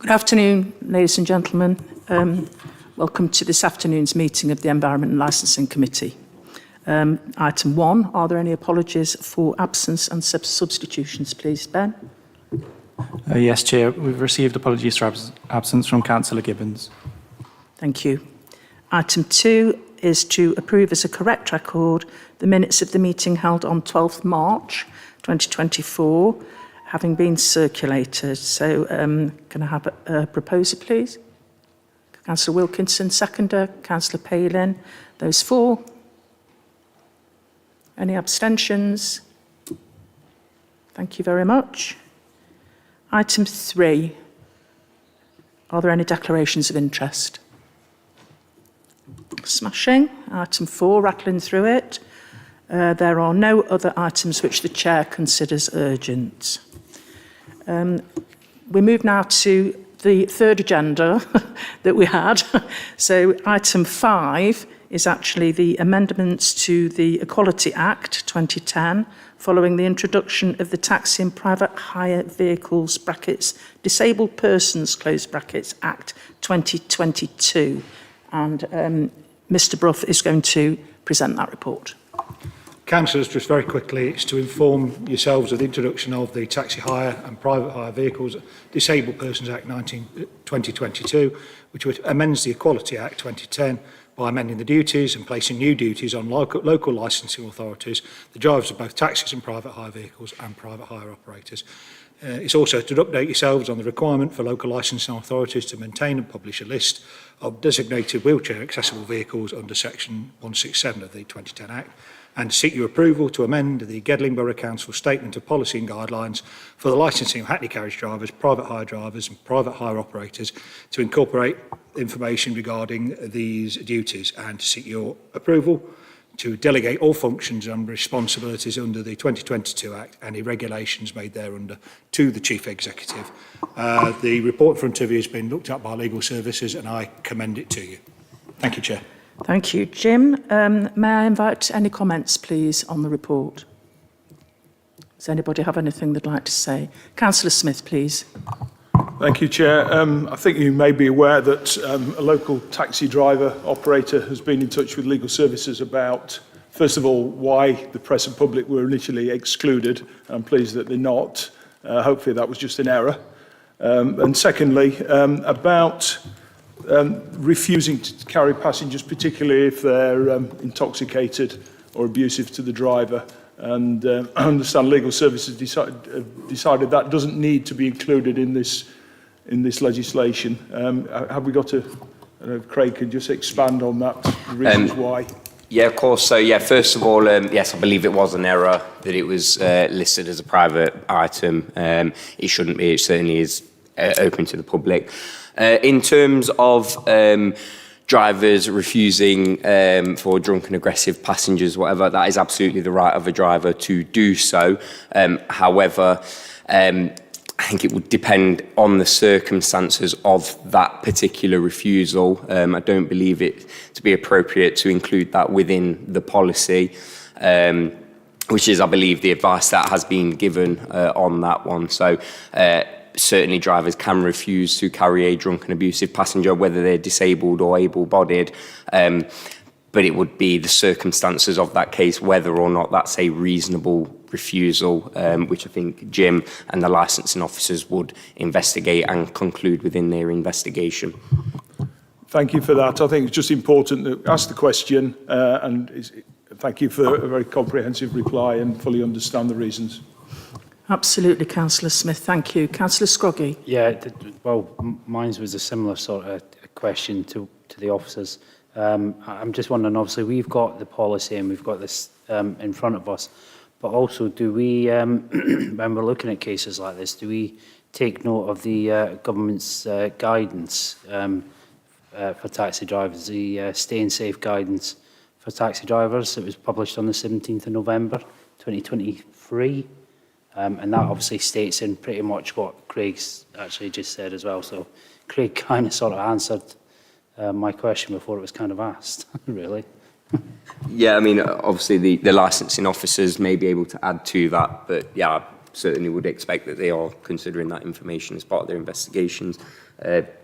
Good afternoon, ladies and gentlemen. Welcome to this afternoon's meeting of the Environment and Licensing Committee. Item 1, are there any apologies for absence and substitutions, please? Ben? Yes, Chair. We've received apologies for absence from Councillor Gibbons. Thank you. Item 2 is to approve as a correct record the minutes of the meeting held on 12th March 2024, having been circulated. So can I have a proposer, please? Councillor Wilkinson, seconder. Councillor Palin. Those for? Any abstentions? Thank you very much. Item 3. Are there any declarations of interest? Smashing. Item 4, rattling through it. There are no other items which the Chair considers urgent. We move now to the third agenda that we had. So item 5 is actually the amendments to the Equality Act 2010 following the introduction of the Taxi and Private Hire Vehicles (brackets Disabled Persons) close brackets Act 2022. And Mr. Brough is going to present that report. Councillors, just very quickly, it's to inform yourselves of the introduction of the Taxi Hire and Private Hire Vehicles Disabled Persons Act 2022, which amends the Equality Act 2010 by amending the duties and placing new duties on local licensing authorities, the drivers of both taxis and private hire vehicles and private hire operators. It's also to update yourselves on the requirement for local licensing authorities to maintain and publish a list of designated wheelchair accessible vehicles under section 167 of the 2010 Act, and to seek your approval to amend the Gedling Borough Council Statement of Policy and Guidelines for the licensing of hackney carriage drivers, private hire drivers and private hire operators to incorporate information regarding these duties, and to seek your approval to delegate all functions and responsibilities under the 2022 Act and any regulations made thereunder to the Chief Executive. The report in front of you has been looked at by Legal Services and I commend it to you. Thank you, Chair. Thank you. Jim, may I invite any comments, please, on the report? Does anybody have anything they'd like to say? Councillor Smith, please. Thank you, Chair. I think you may be aware that a local taxi driver operator has been in touch with Legal Services about, first of all, why the press and public were initially excluded. I'm pleased that they're not. Hopefully that was just an error. And secondly, about refusing to carry passengers, particularly if they're intoxicated or abusive to the driver. And I understand Legal Services decided that doesn't need to be included in this legislation. Have we got to, Craig could just expand on that, the reasons why? Yeah, of course. So, yeah, first of all, yes, I believe it was an error that it was listed as a private item. It shouldn't be. It certainly is open to the public. In terms of drivers refusing for drunk and aggressive passengers, whatever, that is absolutely the right of a driver to do so. However, I think it would depend on the circumstances of that particular refusal. I don't believe it to be appropriate to include that within the policy, which is, I believe, the advice that has been given on that one. So certainly drivers can refuse to carry a drunk and abusive passenger, whether they're disabled or able-bodied, but it would be the circumstances of that case, whether or not that's a reasonable refusal, which I think Jim and the licensing officers would investigate and conclude within their investigation. Thank you for that. I think it's just important to ask the question, and thank you for a very comprehensive reply and fully understand the reasons. Absolutely, Councillor Smith. Thank you. Councillor Scroggy. Yeah, well, mine was a similar sort of question to the officers. I'm just wondering, obviously, we've got the policy and we've got this in front of us, but also do we, when we're looking at cases like this, do we take note of the government's guidance for taxi drivers, the staying safe guidance for taxi drivers? It was published on the 17th of November 2023. And that obviously states in pretty much what Craig's actually just said as well. So Craig kind of sort of answered my question before it was kind of asked, really. Yeah, I mean, obviously the licensing officers may be able to add to that, but yeah, I certainly would expect that they are considering that information as part of their investigations.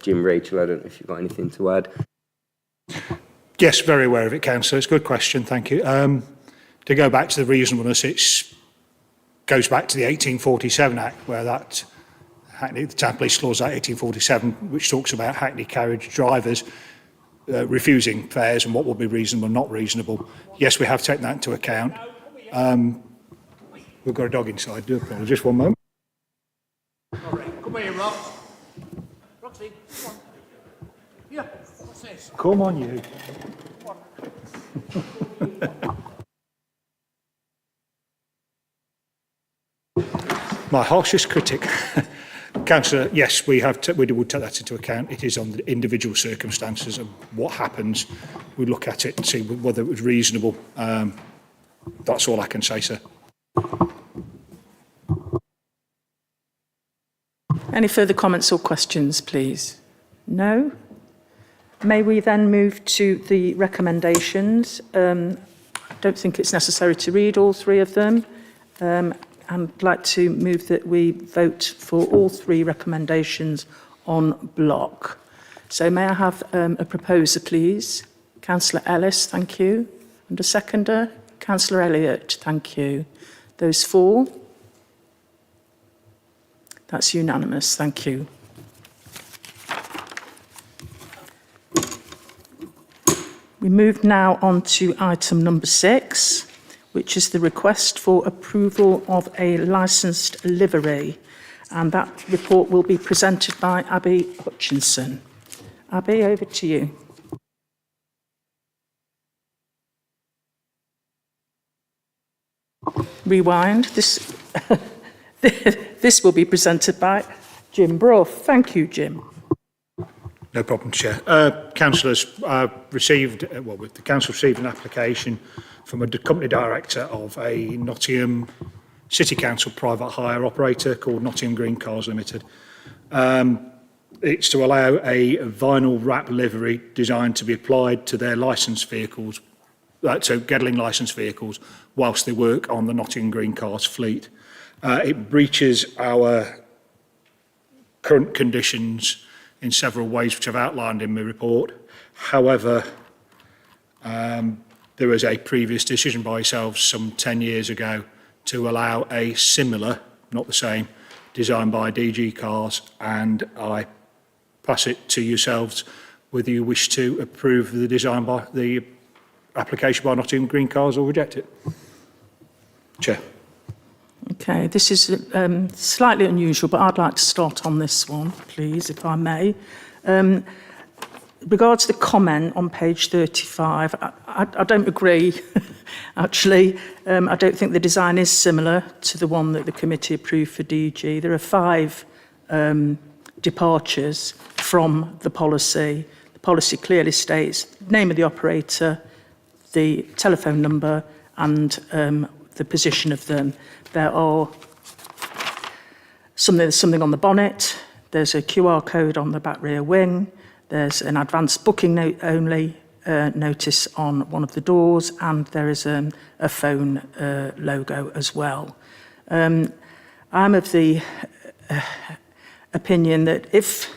Jim, Rachel, I don't know if you've got anything to add. Yes, very aware of it, Councillor. It's a good question, thank you. To go back to the reasonableness, it goes back to the 1847 Act, where that Hackney, the Town Police Laws Act 1847, which talks about Hackney carriage drivers refusing fares and what would be reasonable and not reasonable. Yes, we have taken that into account. We've got a dog inside, do apologise. Just one moment. All right, come here, Rox. Roxy, come on. Yeah, what's this? Come on, you. My harshest critic. Councillor, yes, we would take that into account. It is on the individual circumstances and what happens. We look at it and see whether it was reasonable. That's all I can say, sir. Any further comments or questions, please? No? May we then move to the recommendations? I don't think it's necessary to read all three of them. I'd like to move that we vote for all three recommendations on block. So may I have a proposer, please? Councillor Ellis, thank you. And a seconder? Councillor Elliott, thank you. Those four? That's unanimous, thank you. We move now on to item number 6, which is the request for approval of a licensed livery. And that report will be presented by Abby Hutchinson. Abby, over to you. Rewind. This will be presented by Jim Borough. Thank you, Jim. No problem, Chair. Councillors, the council received an application from a company director of a Nottingham City Council private hire operator called Nottingham Green Cars Limited. It's to allow a vinyl wrap livery designed to be applied to their licensed vehicles, so Gedling licensed vehicles, whilst they work on the Nottingham Green Cars fleet. It breaches our current conditions in several ways, which I've outlined in my report. However, there was a previous decision by yourselves some 10 years ago to allow a similar, not the same, design by DG Cars, and I pass it to yourselves whether you wish to approve the design by the application by Nottingham Green Cars or reject it. Chair. Okay, this is slightly unusual, but I'd like to start on this one, please, if I may. Regards the comment on page 35, I don't agree, actually. I don't think the design is similar to the one that the committee approved for DG. There are 5 departures from the policy. The policy clearly states the name of the operator, the telephone number, and the position of them. There are something on the bonnet, there's a QR code on the back rear wing, there's an advanced booking note only notice on one of the doors, and there is a phone logo as well. I'm of the opinion that if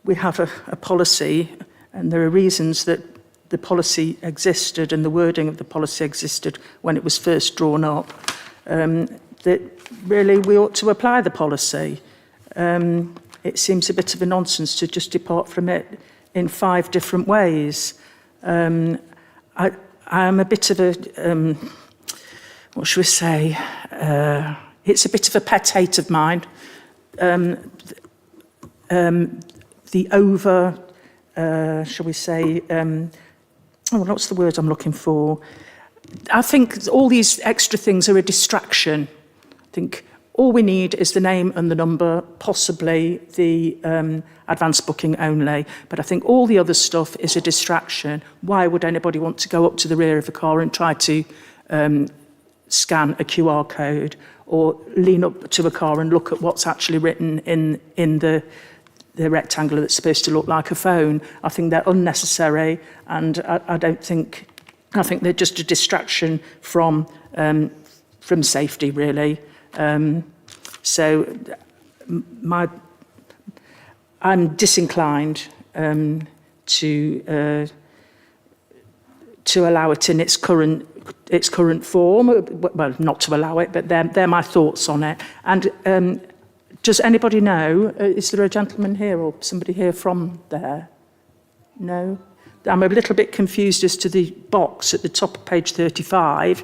we have a policy, and there are reasons that the policy existed and the wording of the policy existed when it was first drawn up, that really we ought to apply the policy. It seems a bit of a nonsense to just depart from it in 5 different ways. I am a bit of a, what should we say, it's a bit of a pet hate of mine. The over, shall we say, what's the word I'm looking for? I think all these extra things are a distraction. I think all we need is the name and the number, possibly the advanced booking only. But I think all the other stuff is a distraction. Why would anybody want to go up to the rear of a car and try to scan a QR code or lean up to a car and look at what's actually written in the rectangle that's supposed to look like a phone? I think they're unnecessary, and I think they're just a distraction from safety, really. So I'm disinclined to allow it in its current form. Well, not to allow it, but they're my thoughts on it. And does anybody know, is there a gentleman here or somebody here from there? No? I'm a little bit confused as to the box at the top of page 35,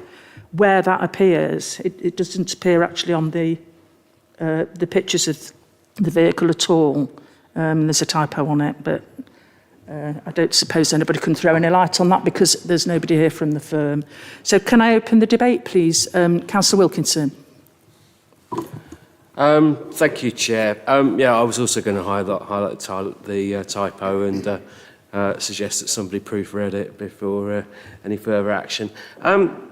where that appears. It doesn't appear actually on the pictures of the vehicle at all. There's a typo on it, but I don't suppose anybody can throw any light on that because there's nobody here from the firm. So can I open the debate, please? Councillor Wilkinson. Thank you, Chair. Yeah, I was also going to highlight the typo and suggest that somebody proofread it before any further action. I'm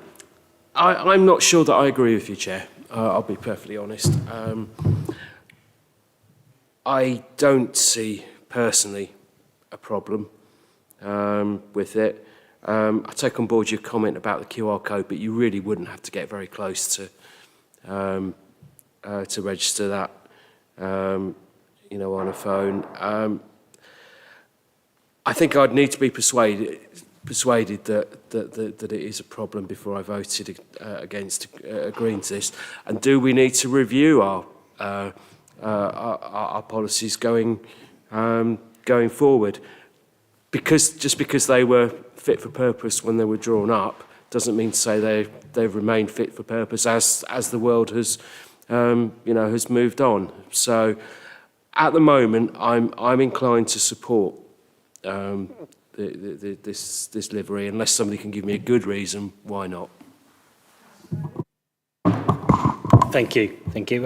not sure that I agree with you, Chair. I'll be perfectly honest. I don't see, personally, a problem with it. I take on board your comment about the QR code, but you really wouldn't have to get very close to register that, you know, on a phone. I think I'd need to be persuaded that it is a problem before I voted against agreeing to this. And do we need to review our policies going forward? Just because they were fit for purpose when they were drawn up doesn't mean to say they've remained fit for purpose as the world has has moved on. So at the moment, I'm inclined to support this livery, unless somebody can give me a good reason why not. Thank you.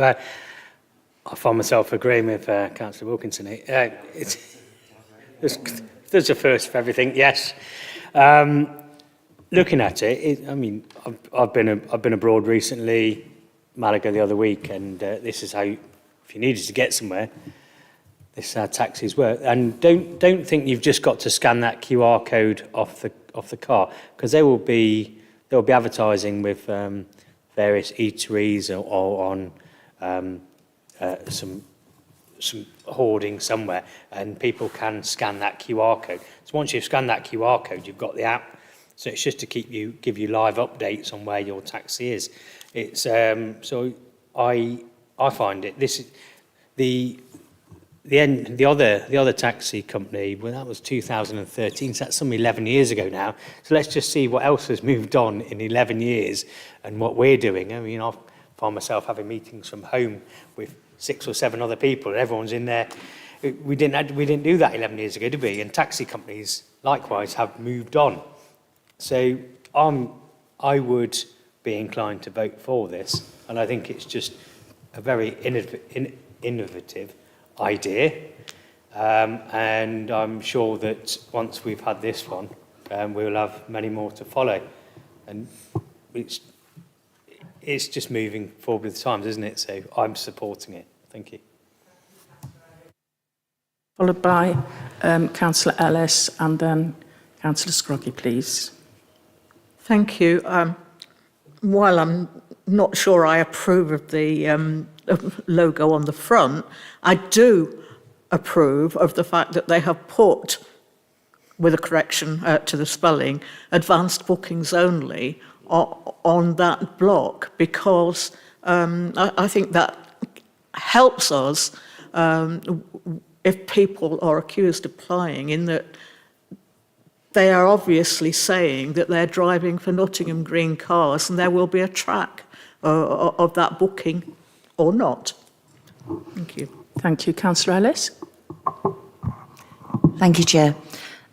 I find myself agreeing with Councillor Wilkinson. There's a first for everything, yes. Looking at it, I mean, I've been abroad recently, Malaga the other week, and this is how, if you needed to get somewhere, this is how taxis work. And don't think you've just got to scan that QR code off the car, because they will be advertising with various eateries or on some hoarding somewhere, and people can scan that QR code. So once you've scanned that QR code, you've got the app. So it's just to give you live updates on where your taxi is. It's so I find it, this is the other taxi company, well, that was 2013, so that's some 11 years ago now. So let's just see what else has moved on in 11 years and what we're doing. I mean, I find myself having meetings from home with 6 or 7 other people, and everyone's in there. We didn't do that 11 years ago, did we? And taxi companies likewise have moved on. So I would be inclined to vote for this, and I think it's just a very innovative idea, and I'm sure that once we've had this one, we'll have many more to follow, and it's just moving forward with the times, isn't it? So I'm supporting it. Thank you. Followed by Councillor Ellis and then Councillor Scroggy, please. Thank you. While I'm not sure I approve of the logo on the front, I do approve of the fact that they have put, with a correction to the spelling, advanced bookings only on that block, because I think that helps us if people are accused of plying, in that they are obviously saying that they're driving for Nottingham Green cars, and there will be a track of that booking or not. Thank you. Thank you. Councillor Ellis. Thank you, Chair.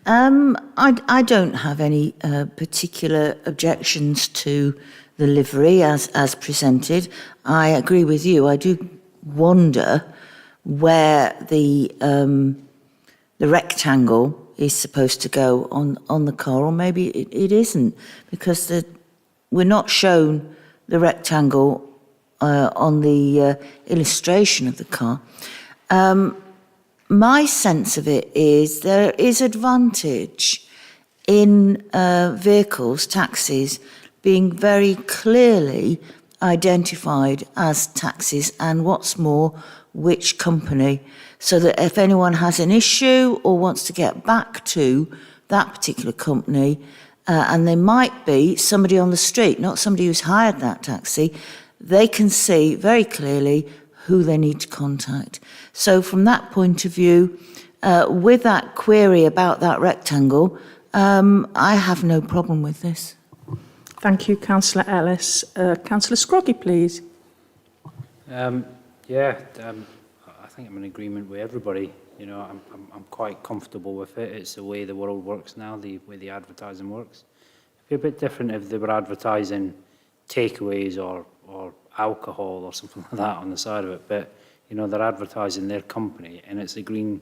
I don't have any particular objections to the livery as presented. I agree with you. I do wonder where the rectangle is supposed to go on the car, or maybe it isn't, because we're not shown the rectangle on the illustration of the car. My sense of it is there is advantage in vehicles, taxis, being very clearly identified as taxis, and what's more, which company, so that if anyone has an issue or wants to get back to that particular company, and there might be somebody on the street, not somebody who's hired that taxi, they can see very clearly who they need to contact. So from that point of view, with that query about that rectangle, I have no problem with this. Thank you, Councillor Ellis. Councillor Scroggy, please. I think I'm in agreement with everybody. You know, I'm quite comfortable with it. It's the way the world works now, the way the advertising works. It'd be a bit different if they were advertising takeaways or alcohol or something like that on the side of it. But, you know, they're advertising their company, and it's the green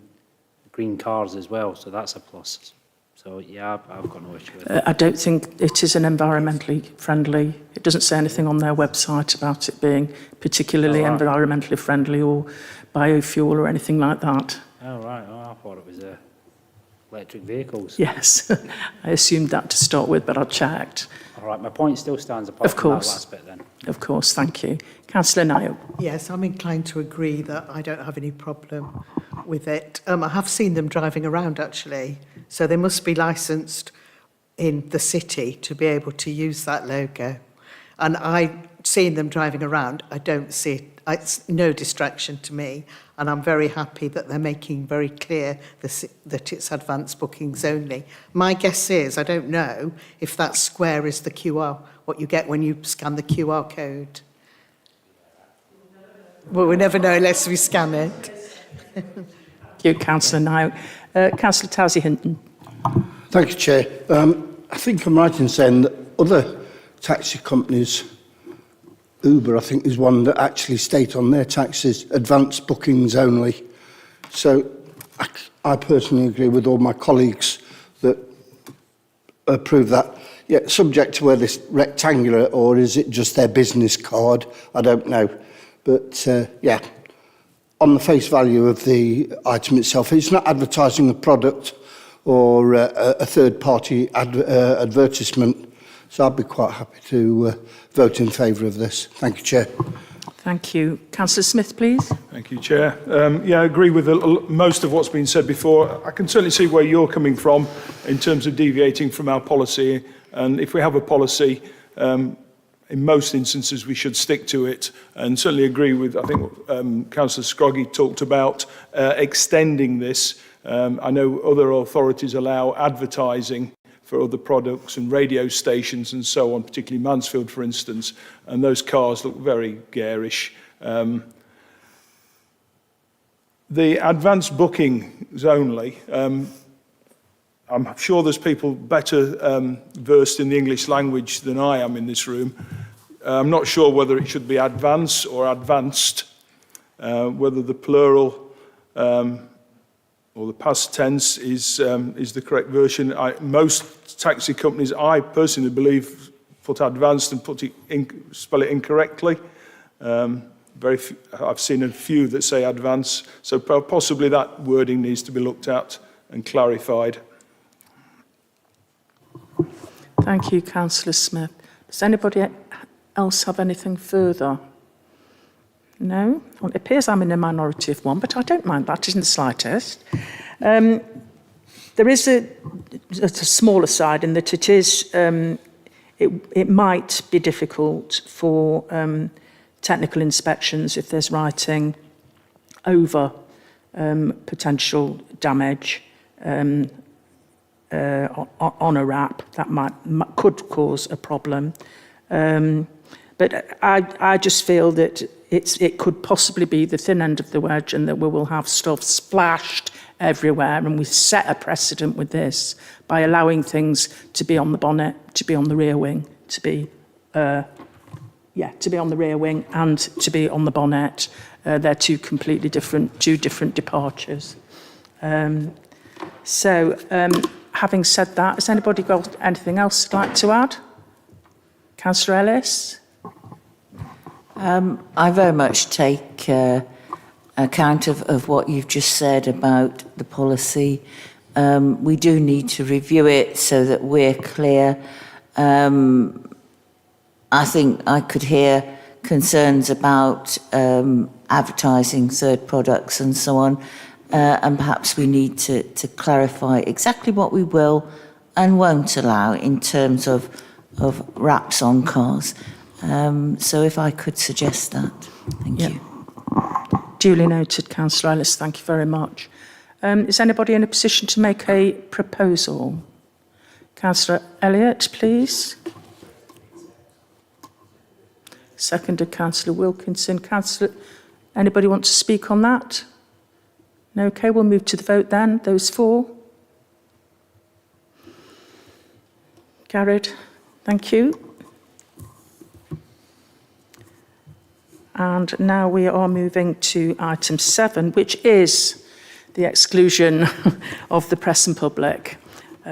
cars as well, so that's a plus. So, yeah, I've got no issue with it. I don't think it is an environmentally friendly. It doesn't say anything on their website about it being particularly environmentally friendly or biofuel or anything like that. Oh, right. Oh, I thought it was electric vehicles. Yes, I assumed that to start with, but I checked. All right, my point still stands apart Of from that course. last bit then. Of course, thank you. Councillor Niall. Yes, I'm inclined to agree that I don't have any problem with it. I have seen them driving around, actually, so they must be licensed in the city to be able to use that logo. And seeing them driving around, I don't see it. It's no distraction to me, and I'm very happy that they're making very clear that it's advanced bookings only. My guess is, I don't know, if that square is the QR, what you get when you scan the QR code. Well, we never know unless we scan it. Thank you, Councillor Niall. Councillor Towsey Hinton. Thank you, Chair. I think I'm right in saying that other taxi companies, Uber, I think, is one that actually state on their taxis advanced bookings only. So I personally agree with all my colleagues that approve that. Yeah, subject to whether it's rectangular or is it just their business card, I don't know. But yeah, on the face value of the item itself, it's not advertising a product or a third-party advertisement. So I'd be quite happy to vote in favour of this. Thank you, Chair. Thank you. Councillor Smith, please. Thank you, Chair. Yeah, I agree with most of what's been said before. I can certainly see where you're coming from in terms of deviating from our policy. And if we have a policy, in most instances, we should stick to it. And certainly agree with, I think, what Councillor Scroggy talked about extending this. I know other authorities allow advertising for other products and radio stations and so on, particularly Mansfield, for instance, and those cars look very garish. The advanced bookings only, I'm sure there's people better versed in the English language than I am in this room. I'm not sure whether it should be advance or advanced, whether the plural or the past tense is the correct version. Most taxi companies, I personally believe, put advanced and spell it incorrectly. I've seen a few that say advance, so possibly that wording needs to be looked at and clarified. Thank you, Councillor Smith. Does anybody else have anything further? No? Well, it appears I'm in a minority of one, but I don't mind that in the slightest. There is a smaller side in that it is, it might be difficult for technical inspections if there's writing over potential damage on a wrap. That could cause a problem. But I just feel that it could possibly be the thin end of the wedge and that we will have stuff splashed everywhere, and we set a precedent with this by allowing things to be on the bonnet, to be on the rear wing, to be on the rear wing and to be on the bonnet. They're two different departures. Having said that, has anybody got anything else they'd like to add? Councillor Ellis? I very much take account of what you've just said about the policy. We do need to review it so that we're clear. I think I could hear concerns about advertising third products and so on. And perhaps we need to clarify exactly what we will and won't allow in terms of wraps on cars. So if I could suggest that. Thank you. Duly noted, Councillor Ellis. Thank you very much. Is anybody in a position to make a proposal? Councillor Elliott, please. Seconded, Councillor Wilkinson. Anybody want to speak on that? No, okay, we'll move to the vote then. Those for? Carried. Thank you. And now we are moving to item 7, which is the exclusion of the press and public.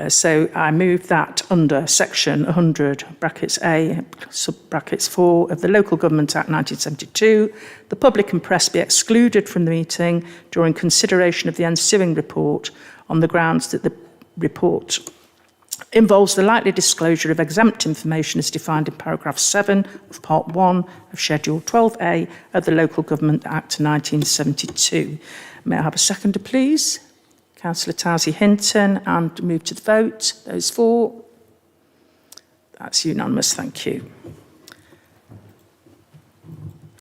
So I move that under section 100, brackets A, sub brackets 4 of the Local Government Act 1972, the public and press be excluded from the meeting during consideration of the ensuing report on the grounds that the report involves the likely disclosure of exempt information as defined in paragraph 7 of part 1 of schedule 12A of the Local Government Act 1972. May I have a seconder, please? Councillor Towsey Hinton, and move to the vote. Those for? That's unanimous, thank you.